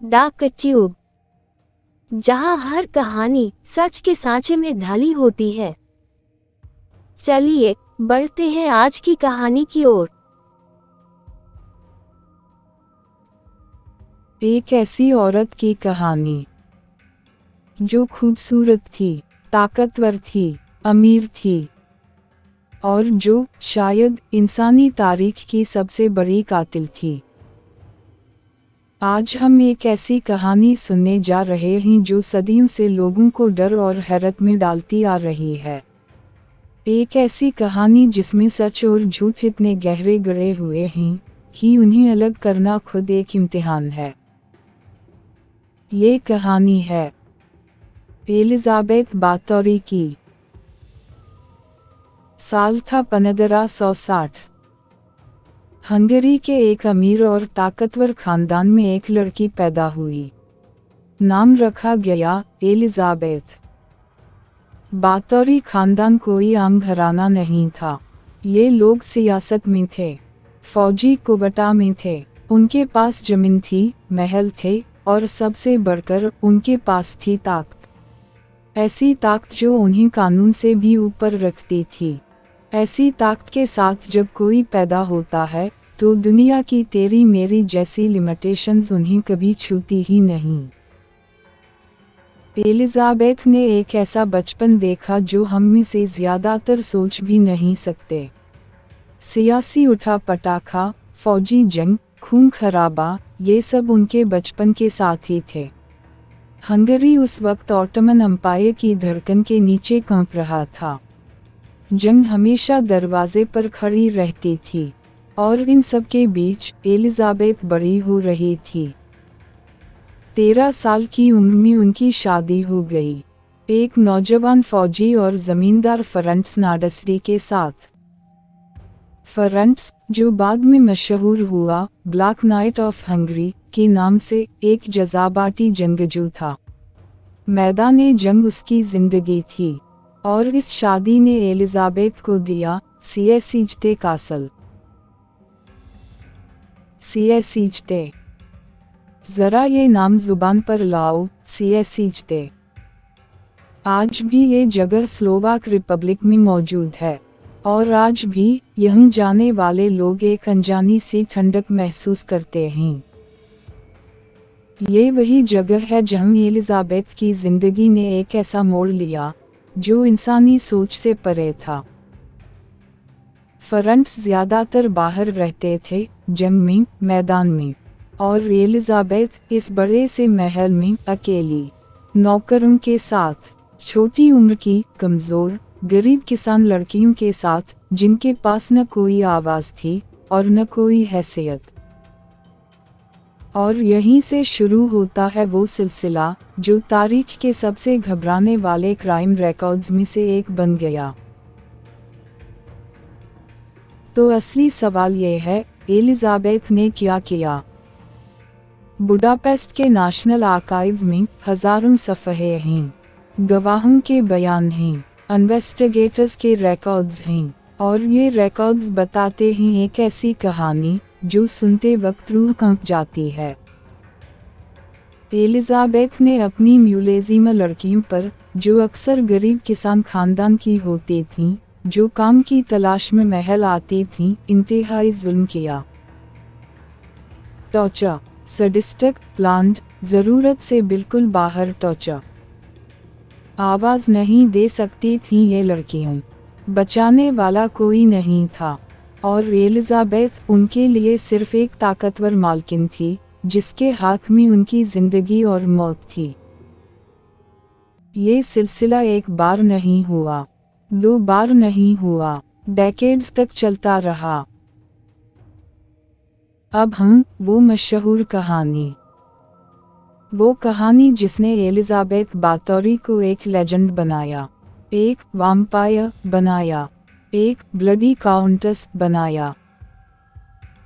डाक ट्यूब, जहां हर कहानी सच के सांचे में ढली होती है। चलिए बढ़ते हैं आज की कहानी की ओर। एक ऐसी औरत की कहानी जो खूबसूरत थी, ताकतवर थी, अमीर थी और जो शायद इंसानी तारीख की सबसे बड़ी कातिल थी। आज हम एक ऐसी कहानी सुनने जा रहे हैं जो सदियों से लोगों को डर और हैरत में डालती आ रही है। एक ऐसी कहानी जिसमें सच और झूठ इतने गहरे गड़े हुए हैं कि उन्हें अलग करना खुद एक इम्तिहान है। ये कहानी है एलिजाबेथ बातौरी की। साल था 1560। हंगरी के एक अमीर और ताकतवर खानदान में एक लड़की पैदा हुई। नाम रखा गया एलिजाबेथ। बातौरी खानदान कोई आम घराना नहीं था। ये लोग सियासत में थे, फौजी कुबटा में थे। उनके पास जमीन थी, महल थे और सबसे बढ़कर उनके पास थी ताकत। ऐसी ताकत जो उन्हें कानून से भी ऊपर रखती थी। ऐसी ताकत के साथ जब कोई पैदा होता है तो दुनिया की तेरी मेरी जैसी लिमिटेशंस उन्हें कभी छूती ही नहीं। एलिजाबेथ ने एक ऐसा बचपन देखा जो हम में से ज़्यादातर सोच भी नहीं सकते। सियासी उठा पटाखा, फौजी जंग, खून खराबा, ये सब उनके बचपन के साथ ही थे। हंगरी उस वक्त ऑटोमन अम्पायर की धड़कन के नीचे कांप रहा था। जंग हमेशा दरवाजे पर खड़ी रहती थी और इन सब के बीच एलिजाबेथ बड़ी हो रही थी। 13 साल की उम्र में उनकी शादी हो गई, एक नौजवान फौजी और जमींदार फरंट्स नाडसरी के साथ। फरंट्स, जो बाद में मशहूर हुआ ब्लैक नाइट ऑफ हंगरी के नाम से, एक जज़ाबाती जंगजू था। मैदाने जंग उसकी जिंदगी थी और इस शादी ने एलिजाबेथ को दिया सीएसीजते कासल। सीएसीजते, जरा ये नाम जुबान पर लाओ, सीएसीजते। आज भी ये जगह स्लोवाक रिपब्लिक में मौजूद है और आज भी यहीं जाने वाले लोग एक अनजानी सी ठंडक महसूस करते हैं। ये वही जगह है जहां एलिजाबेथ की जिंदगी ने एक ऐसा मोड़ लिया जो इंसानी सोच से परे था। फरंट्स ज्यादातर बाहर रहते थे, जंग में, मैदान में, और एलिजाबेथ इस बड़े से महल में अकेली, नौकरों के साथ, छोटी उम्र की, कमजोर, गरीब किसान लड़कियों के साथ, जिनके पास न कोई आवाज थी और न कोई हैसियत। और यहीं से शुरू होता है वो सिलसिला जो तारीख के सबसे घबराने वाले क्राइम रिकॉर्ड्स में से एक बन गया। तो असली सवाल ये है, एलिजाबेथ ने क्या किया? बुडापेस्ट के नेशनल आर्काइव्स में हजारों सफ़हे हैं, गवाहों के बयान हैं, इन्वेस्टिगेटर्स के रिकॉर्ड्स हैं, और ये रिकॉर्ड्स बताते हैं एक ऐसी कहानी जो सुनते वक्त रूह कांप जाती है। एलिजाबेथ ने अपनी म्यूलेजिमा लड़कियों पर, जो अक्सर गरीब किसान खानदान की होती थीं, जो काम की तलाश में महल आती थीं, इंतहाई जुल्म किया। टॉर्चर, सडिस्टिक, प्लान्ड, ज़रूरत से बिल्कुल बाहर टॉर्चर। आवाज़ नहीं दे सकती थीं ये लड़कियां, बचाने वाला कोई नहीं था, और एलिजाबेथ उनके लिए सिर्फ एक ताकतवर मालकिन थी जिसके हाथ में उनकी जिंदगी और मौत थी। ये सिलसिला एक बार नहीं हुआ, 2 बार नहीं हुआ, डेकेड्स तक चलता रहा। अब हम वो मशहूर कहानी, वो कहानी जिसने एलिजाबेथ बातौरी को एक लेजेंड बनाया, एक वैम्पायर बनाया, एक ब्लडी काउंटेस बनाया।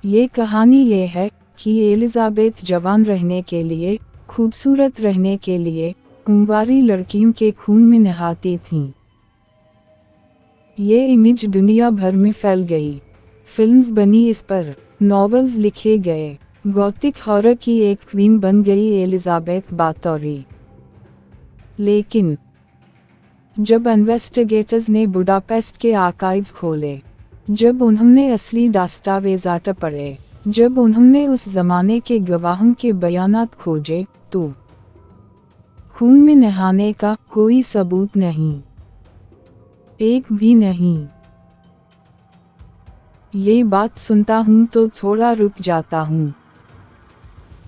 ये कहानी ये है कि एलिजाबेथ जवान रहने के लिए, खूबसूरत रहने के लिए, कुंवारी लड़कियों के खून में नहाती थीं। ये इमेज दुनिया भर में फैल गई, फिल्म्स बनी इस पर, नॉवेल्स लिखे गए, गॉथिक हॉरर की एक क्वीन बन गई एलिजाबेथ बाथोरी। लेकिन जब इन्वेस्टिगेटर्स ने बुडापेस्ट के आर्काइव्स खोले, जब उन्होंने असली दस्तावेज़ात पढ़े, जब उन्होंने उस जमाने के गवाहों के बयानात खोजे, तो खून में नहाने का कोई सबूत नहीं, एक भी नहीं। ये बात सुनता हूँ तो थोड़ा रुक जाता हूँ।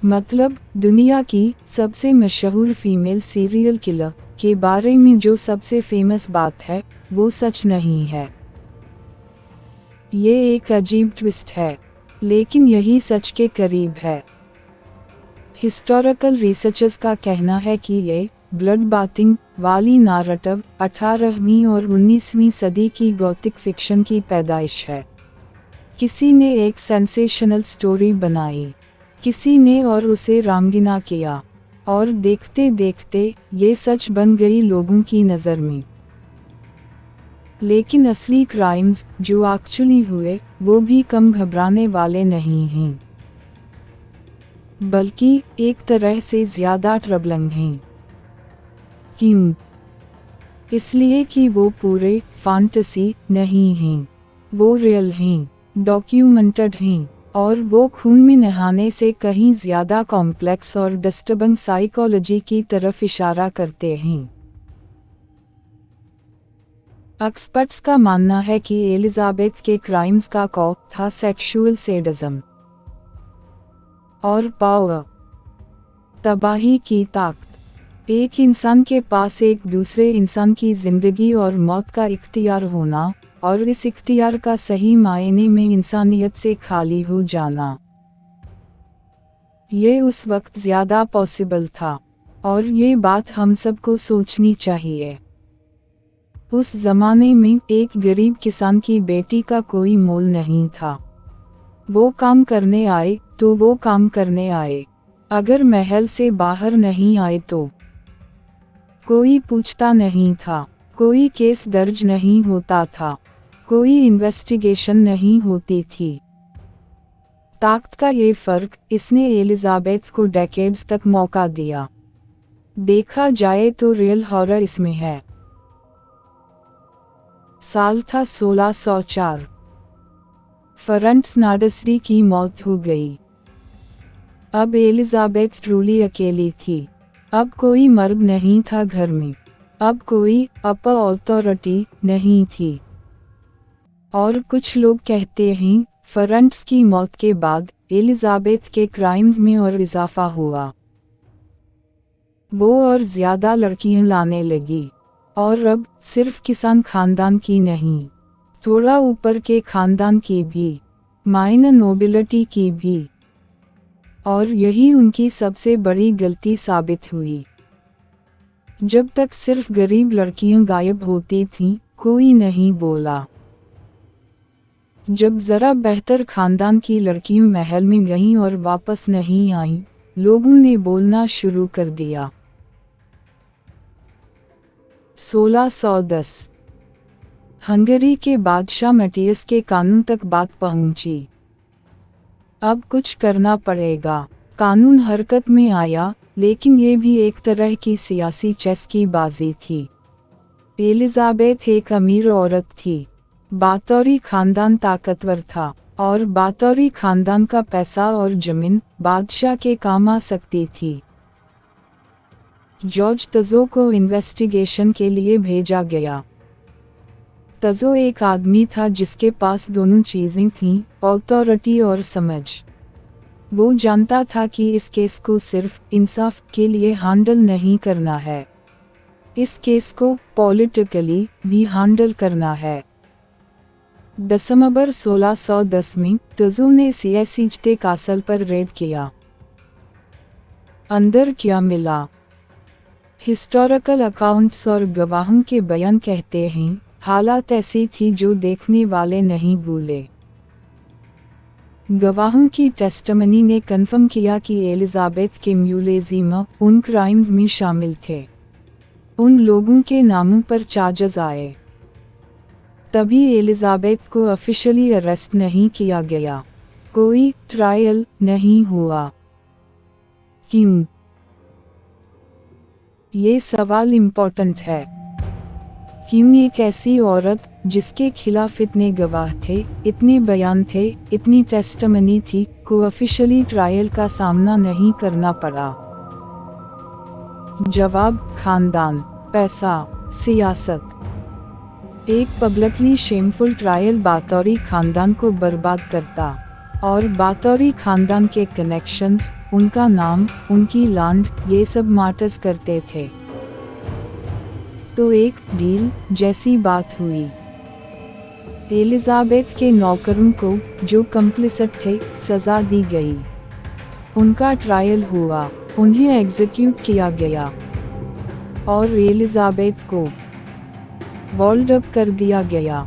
मतलब दुनिया की सबसे मशहूर फीमेल सीरियल किलर के बारे में जो सबसे फेमस बात है वो सच नहीं है। ये एक अजीब ट्विस्ट है, लेकिन यही सच के करीब है। हिस्टोरिकल रिसर्चर्स का कहना है कि ये ब्लड बाथिंग वाली नारेटिव 18वीं और 19वीं सदी की गॉथिक फिक्शन की पैदाइश है। किसी ने एक सेंसेशनल स्टोरी बनाई, किसी ने और उसे रामगिना किया, और देखते देखते ये सच बन गई लोगों की नज़र में। लेकिन असली क्राइम्स जो एक्चुअली हुए वो भी कम घबराने वाले नहीं हैं, बल्कि एक तरह से ज़्यादा ट्रबलिंग हैं। क्यों? इसलिए कि वो पूरे फैंटेसी नहीं हैं, वो रियल हैं, डॉक्यूमेंटेड हैं, और वो खून में नहाने से कहीं ज़्यादा कॉम्प्लेक्स और डिस्टर्बिंग साइकोलॉजी की तरफ इशारा करते हैं। एक्सपर्ट्स का मानना है कि एलिजाबेथ के क्राइम्स का कॉज था सेक्सुअल सैडिज्म और पावर, तबाही की ताकत। एक इंसान के पास एक दूसरे इंसान की जिंदगी और मौत का इख्तियार होना, और इस इख्तियार का सही मायने में इंसानियत से खाली हो जाना। ये उस वक्त ज़्यादा पॉसिबल था, और ये बात हम सबको सोचनी चाहिए। उस ज़माने में एक गरीब किसान की बेटी का कोई मोल नहीं था। वो काम करने आए तो वो काम करने आए, अगर महल से बाहर नहीं आए तो कोई पूछता नहीं था, कोई केस दर्ज नहीं होता था, कोई इन्वेस्टिगेशन नहीं होती थी। ताकत का ये फ़र्क इसने एलिजाबेथ को डेकेड्स तक मौका दिया। देखा जाए तो रियल हॉरर इसमें है। साल था 1604। फ्रांस नाडसरी की मौत हो गई। अब एलिजाबेथ ट्रूली अकेली थी। अब कोई मर्द नहीं था घर में, अब कोई अपर अथॉरिटी नहीं थी। और कुछ लोग कहते हैं फ्रांस की मौत के बाद एलिजाबेथ के क्राइम्स में और इजाफा हुआ। वो और ज़्यादा लड़कियां लाने लगी, और अब सिर्फ किसान खानदान की नहीं, थोड़ा ऊपर के खानदान की भी, माइनर नोबिलिटी की भी। और यही उनकी सबसे बड़ी गलती साबित हुई। जब तक सिर्फ गरीब लड़कियां गायब होती थीं, कोई नहीं बोला। जब ज़रा बेहतर खानदान की लड़कियां महल में गईं और वापस नहीं आईं, लोगों ने बोलना शुरू कर दिया। 1610 हंगरी के बादशाह मैटियस के कानून तक बात पहुंची। अब कुछ करना पड़ेगा। कानून हरकत में आया, लेकिन ये भी एक तरह की सियासी चेस की बाजी थी। एलिजाबेथ एक अमीर औरत थी, बाथोरी खानदान ताकतवर था, और बाथोरी खानदान का पैसा और जमीन बादशाह के काम आ सकती थी। जॉर्ज तजो को इन्वेस्टिगेशन के लिए भेजा गया। तजो एक आदमी था जिसके पास दोनों चीज़ें थीं, अथॉरिटी और समझ। वो जानता था कि इस केस को सिर्फ इंसाफ के लिए हैंडल नहीं करना है, इस केस को पॉलिटिकली भी हैंडल करना है। दिसंबर 1610 में तजो ने सीएसीजते कासल पर रेड किया। अंदर क्या मिला? हिस्टोरिकल अकाउंट्स और गवाहों के बयान कहते हैं, हालात ऐसी थी जो देखने वाले नहीं भूले। गवाहों की टेस्टमनी ने कन्फर्म किया कि एलिजाबेथ के म्यूलेजिमा उन क्राइम्स में शामिल थे। उन लोगों के नामों पर चार्जेस आए। तभी एलिजाबेथ को ऑफिशियली अरेस्ट नहीं किया गया। कोई ट्रायल नहीं हुआ। क्यों? ये सवाल इम्पोर्टेंट है। क्यों एक ऐसी औरत जिसके खिलाफ इतने गवाह थे, इतने बयान थे, इतनी टेस्टमनी थी, को ऑफिशियली ट्रायल का सामना नहीं करना पड़ा? जवाब: खानदान, पैसा, सियासत। एक पब्लिकली शेमफुल ट्रायल बातौरी खानदान को बर्बाद करता, और बातौरी खानदान के कनेक्शंस, उनका नाम, उनकी लैंड, ये सब मैटर्स करते थे। तो एक डील जैसी बात हुई। एलिजाबेथ के नौकरों को, जो कंप्लिसिट थे, सजा दी गई। उनका ट्रायल हुआ, उन्हें एग्जीक्यूट किया गया, और एलिजाबेथ को वॉल्ड अप कर दिया गया।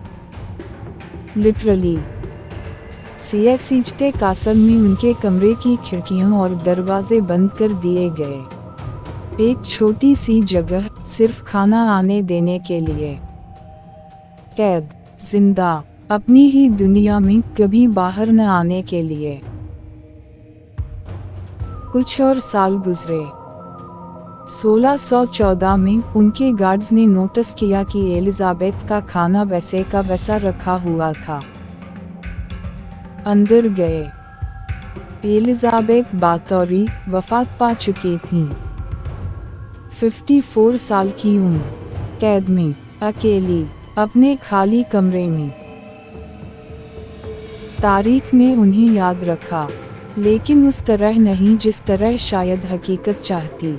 लिटरली। सीएसईजते कासल में उनके कमरे की खिड़कियां और दरवाजे बंद कर दिए गए। एक छोटी सी जगह, सिर्फ खाना आने देने के लिए। कैद, जिंदा, अपनी ही दुनिया में, कभी बाहर न आने के लिए। कुछ और साल गुजरे। 1614 में उनके गार्ड्स ने नोटिस किया कि एलिजाबेथ का खाना वैसे का वैसा रखा हुआ था। अंदर गए। एलिजाबेथ बातौरी वफात पा चुकी थीं। 54 साल की उम्र, कैद में, अकेली, अपने खाली कमरे में। तारीख ने उन्हें याद रखा, लेकिन उस तरह नहीं जिस तरह शायद हकीकत चाहती।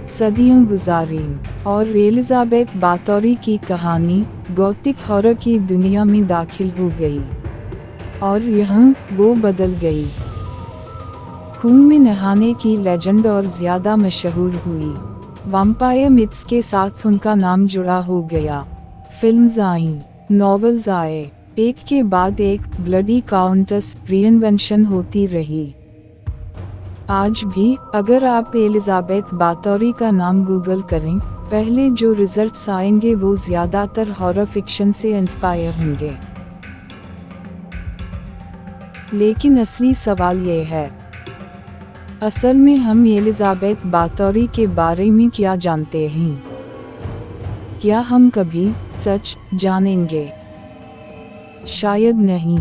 सदियों गुजारी, और एलिजाबेथ बातौरी की कहानी गॉथिक हॉरर की दुनिया में दाखिल हो गई, और यहाँ वो बदल गई। खून में नहाने की लेजेंड और ज़्यादा मशहूर हुई। वैम्पायर मिथ्स के साथ उनका नाम जुड़ा हो गया। फिल्म्स आईं, नॉवेल्स आए, एक के बाद एक ब्लडी काउंटेस रीइन्वेंशन होती रही। आज भी अगर आप एलिजाबेथ बातौरी का नाम गूगल करें, पहले जो रिजल्ट्स आएंगे वो ज़्यादातर हॉरर फिक्शन से इंस्पायर होंगे। लेकिन असली सवाल ये है, असल में हम एलिजाबेथ बातौरी के बारे में क्या जानते हैं? क्या हम कभी सच जानेंगे? शायद नहीं।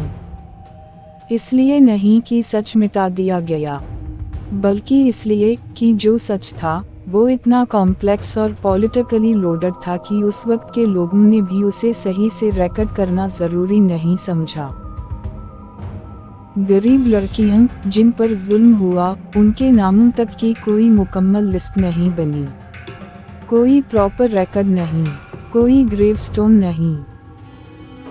इसलिए नहीं कि सच मिटा दिया गया, बल्कि इसलिए कि जो सच था वो इतना कॉम्प्लेक्स और पॉलिटिकली लोडेड था कि उस वक्त के लोगों ने भी उसे सही से रिकॉर्ड करना ज़रूरी नहीं समझा। गरीब लड़कियां जिन पर जुल्म हुआ, उनके नामों तक की कोई मुकम्मल लिस्ट नहीं बनी। कोई प्रॉपर रिकॉर्ड नहीं, कोई ग्रेवस्टोन नहीं।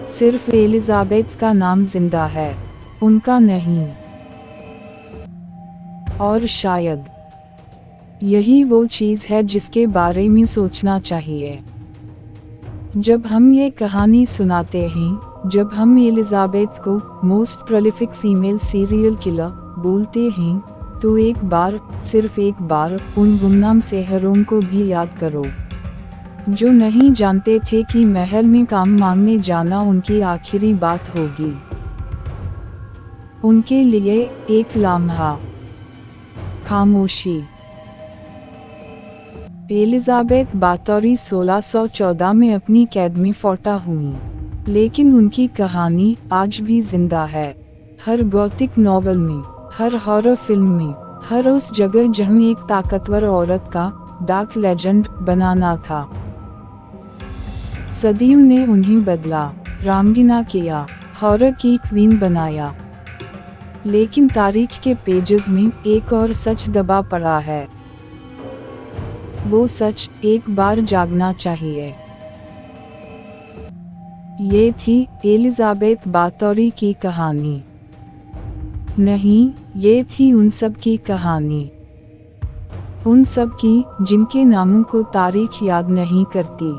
सिर्फ एलिजाबेथ का नाम जिंदा है, उनका नहीं। और शायद यही वो चीज़ है जिसके बारे में सोचना चाहिए। जब हम ये कहानी सुनाते हैं, जब हम एलिजाबेथ को most prolific female serial killer बोलते हैं, तो एक बार, सिर्फ एक बार, उन गुमनाम सेहरों को भी याद करो, जो नहीं जानते थे कि महल में काम मांगने जाना उनकी आखिरी बात होगी। उनके लिए एक लम्हा खामोशी। एलिजाबेथ बातौरी 1614 में अपनी कैद में फौता हुई, लेकिन उनकी कहानी आज भी जिंदा है। हर गॉथिक नॉवल में, हर हॉरर फिल्म में, हर उस जगह जहां एक ताकतवर औरत का डार्क लेजेंड बनाना था। सदियों ने उन्हें बदला, रामगिना किया, हॉरर की क्वीन बनाया। लेकिन तारीख के पेजेस में एक और सच दबा पड़ा है। वो सच एक बार जागना चाहिए। ये थी एलिजाबेथ बातौरी की कहानी। नहीं, ये थी उन सब की कहानी। उन सब की जिनके नामों को तारीख याद नहीं करती।